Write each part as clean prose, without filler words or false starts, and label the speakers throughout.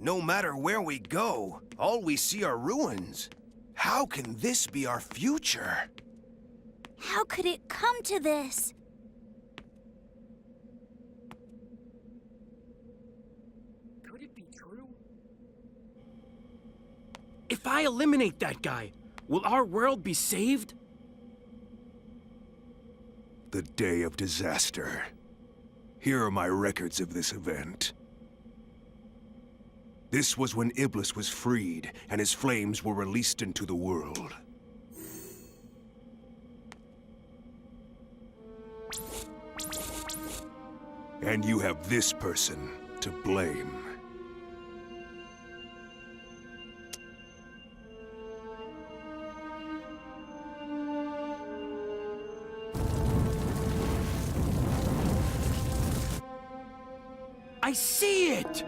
Speaker 1: No matter where we go, all we see are ruins. How can this be our future?
Speaker 2: How could it come to this?
Speaker 3: Could it be true? If I eliminate that guy, will our world be saved?
Speaker 1: The day of disaster. Here are my records of this event. This was when Iblis was freed, and his flames were released into the world. And you have this person to blame.
Speaker 3: I see it!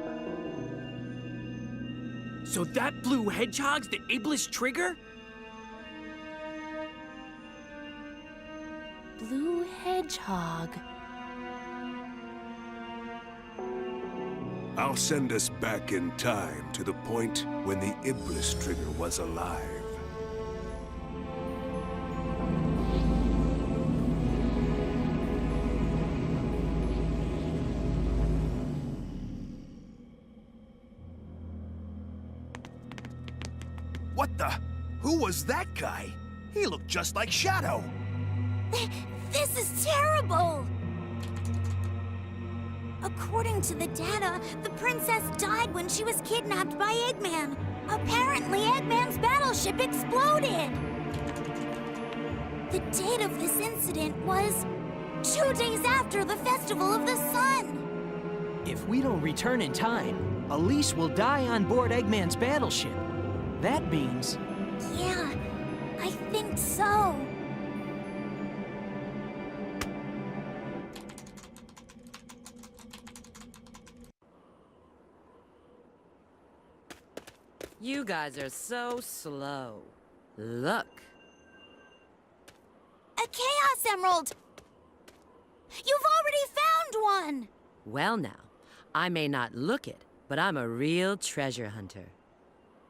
Speaker 3: So that blue hedgehog's the Iblis trigger?
Speaker 2: Blue Hedgehog.
Speaker 1: I'll send us back in time to the point when the Iblis trigger was alive. What the? Who was that guy? He looked just like Shadow.
Speaker 2: This is terrible! According to the data, the princess died when she was kidnapped by Eggman. Apparently, Eggman's battleship exploded! The date of this incident was 2 days after the Festival of the Sun.
Speaker 4: If we don't return in time, Elise will die on board Eggman's battleship. That means...
Speaker 2: Yeah, I think so.
Speaker 5: You guys are so slow. Look.
Speaker 2: A Chaos Emerald! You've already found one!
Speaker 5: Well now, I may not look it, but I'm a real treasure hunter.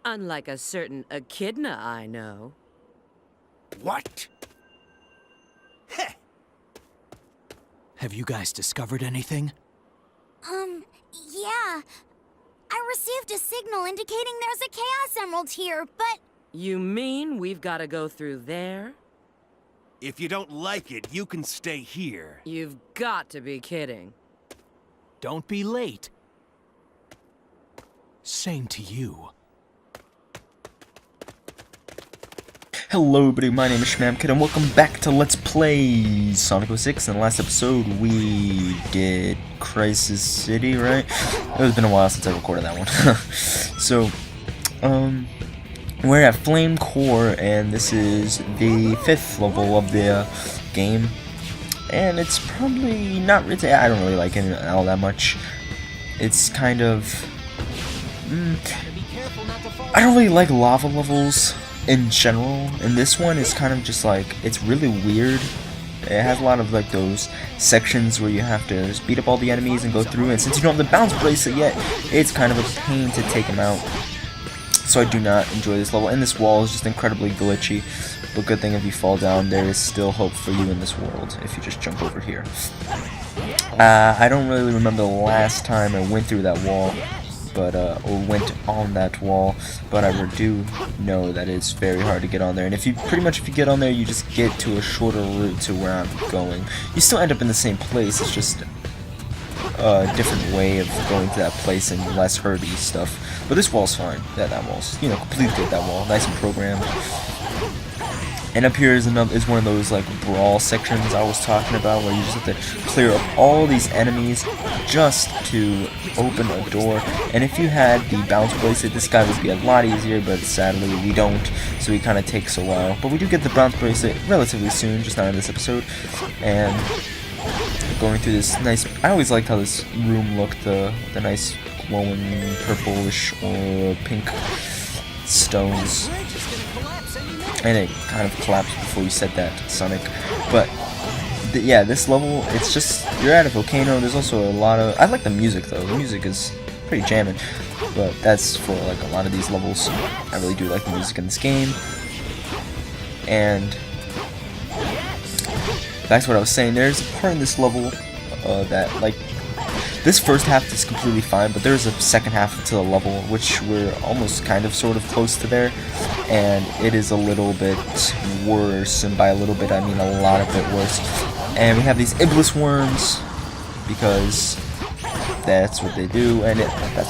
Speaker 5: Unlike a certain echidna I know.
Speaker 1: What? Heh!
Speaker 4: Have you guys discovered anything?
Speaker 2: Yeah. I received a signal indicating there's a Chaos Emerald here, but...
Speaker 5: You mean we've got to go through there?
Speaker 1: If you don't like it, you can stay here.
Speaker 5: You've got to be kidding.
Speaker 4: Don't be late. Same to you.
Speaker 6: Hello everybody, my name is schmamkid and welcome back to Let's Play Sonic 06. In the last episode we did Crisis City, right? It's been a while since I recorded that one. So, we're at Flame Core and this is the 5th level of the game. And it's probably not really, I don't really like it all that much. It's kind of... I don't really like lava levels in general, and this one is kind of just like, it's really weird. It has a lot of like those sections where you have to just beat up all the enemies and go through, and since you don't have the bounce bracelet yet, it's kind of a pain to take them out. So I do not enjoy this level, and this wall is just incredibly glitchy, but good thing if you fall down, there is still hope for you in this world if you just jump over here. I don't really remember the last time I went through that wall, but or went on that wall, but I do know that it's very hard to get on there, and if you get on there, you just get to a shorter route to where I'm going. You still end up in the same place, it's just a different way of going to that place and less herdy stuff. But this wall's fine. That wall's, you know, completely good, that wall, nice and programmed. And up here is one of those like brawl sections I was talking about, where you just have to clear up all these enemies just to open a door. And if you had the bounce bracelet, this guy would be a lot easier, but sadly we don't, so he kind of takes a while. But we do get the bounce bracelet relatively soon, just not in this episode. And going through this nice, I always liked how this room looked, the nice glowing purplish or pink stones. And it kind of collapsed before you said that, Sonic. But yeah, this level, it's just, you're at a volcano. There's also a lot of, I like the music though. The music is pretty jamming. But that's for like a lot of these levels. I really do like the music in this game. And back to what I was saying, there's a part in this level that, like, this first half is completely fine, but there's a second half to the level which we're almost kind of sort of close to there, and it is a little bit worse, and by a little bit I mean a lot of it worse. And we have these Iblis worms, because that's what they do, and that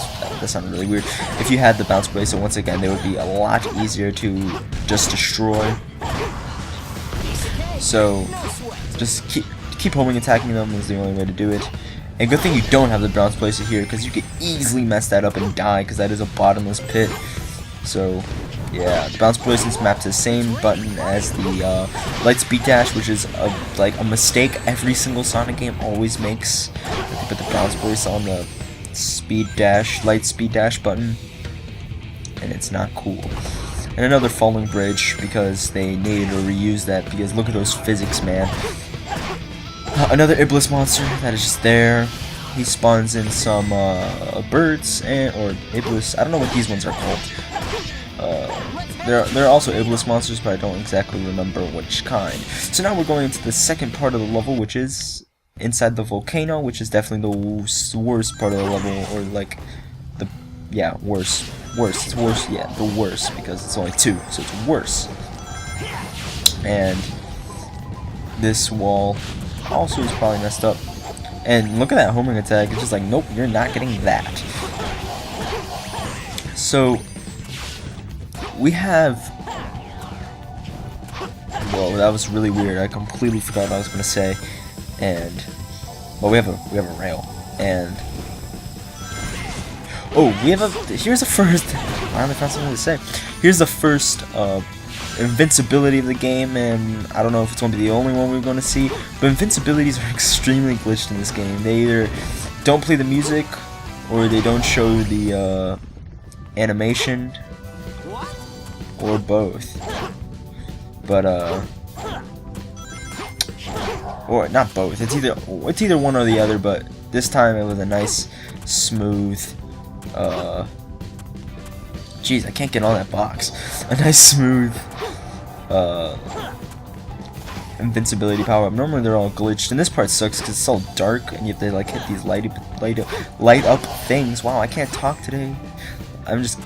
Speaker 6: sounded really weird. If you had the bounce bracelet, once again, they would be a lot easier to just destroy. So just keep homing attacking them is the only way to do it. And good thing you don't have the bounce bracelet here, because you could easily mess that up and die, because that is a bottomless pit. So yeah, the bounce bracelet's mapped to the same button as the light speed dash, which is like a mistake every single Sonic game always makes. They put the bounce bracelet on the light speed dash button, and it's not cool. And another falling bridge, because they needed to reuse that, because look at those physics, man. Another Iblis monster that is just there. He spawns in some birds or Iblis. I don't know what these ones are called. There are also Iblis monsters, but I don't exactly remember which kind. So now we're going into the second part of the level, which is inside the volcano, which is definitely the worst part of the level, or like worse. It's worse, yeah, the worst, because it's only 2, so it's worse. And this wall also is probably messed up. And look at that homing attack, it's just like, nope, you're not getting that. So we have, whoa, that was really weird. I completely forgot what I was gonna say. And well, we have a rail, and oh, here's the first. I finally found something to say. Here's the first invincibility of the game, and I don't know if it's going to be the only one we're going to see, but invincibilities are extremely glitched in this game. They either don't play the music, or they don't show the animation, or both. But or not both. It's either one or the other. But this time it was a nice, smooth. Jeez, I can't get on that box. A nice, smooth invincibility power up. Normally they're all glitched, and this part sucks because it's all dark, and you have to like hit these light up things. Wow, I can't talk today. I'm just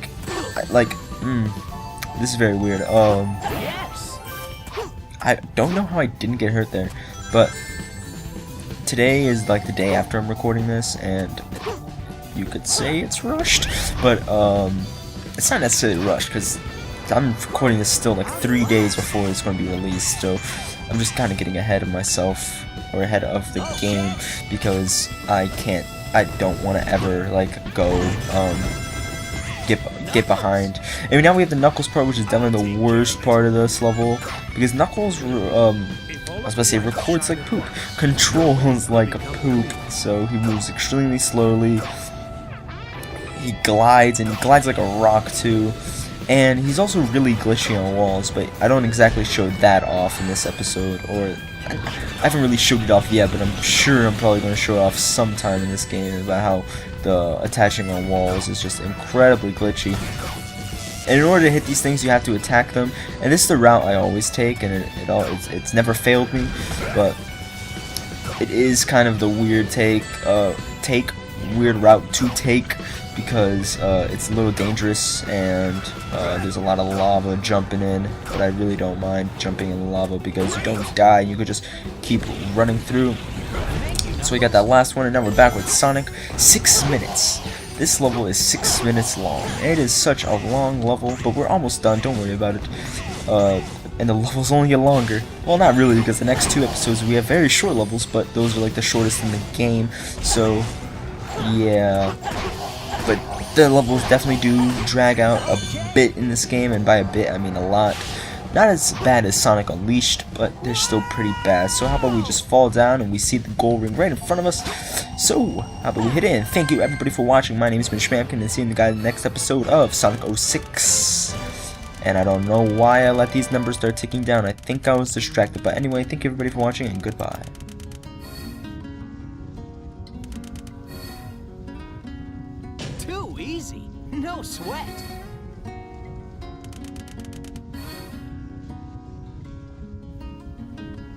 Speaker 6: this is very weird. I don't know how I didn't get hurt there, but today is like the day after I'm recording this, and you could say it's rushed, but it's not necessarily rushed because I'm recording this still like 3 days before it's going to be released, so I'm just kind of getting ahead of myself, or ahead of the game, because I don't want to ever like go get behind. And now we have the Knuckles part, which is definitely the worst part of this level, because Knuckles I was about to say records like poop, controls like a poop, so he moves extremely slowly. He glides, and he glides like a rock too. And he's also really glitchy on walls, but I don't exactly show that off in this episode, or I haven't really showed it off yet, but I'm sure I'm probably going to show it off sometime in this game about how the attaching on walls is just incredibly glitchy. And in order to hit these things, you have to attack them, and this is the route I always take, and it's never failed me, but it is kind of the weird weird route to take, because it's a little dangerous, and there's a lot of lava jumping in, but I really don't mind jumping in the lava because you don't die, you could just keep running through. So we got that last one, and now we're back with Sonic. 6 minutes. This level is 6 minutes long. It is such a long level, but we're almost done, don't worry about it. And the levels only get longer. Well, not really, because the next 2 episodes we have very short levels, but those are like the shortest in the game, so yeah. But the levels definitely do drag out a bit in this game, and by a bit I mean a lot. Not as bad as Sonic Unleashed, but they're still pretty bad. So how about we just fall down and we see the gold ring right in front of us. So how about we hit it? And thank you everybody for watching. My name has been schmamkid, and seeing you guys in the next episode of Sonic 06. And I don't know why I let these numbers start ticking down. I think I was distracted. But anyway, thank you everybody for watching, and goodbye.
Speaker 4: Too easy. No sweat.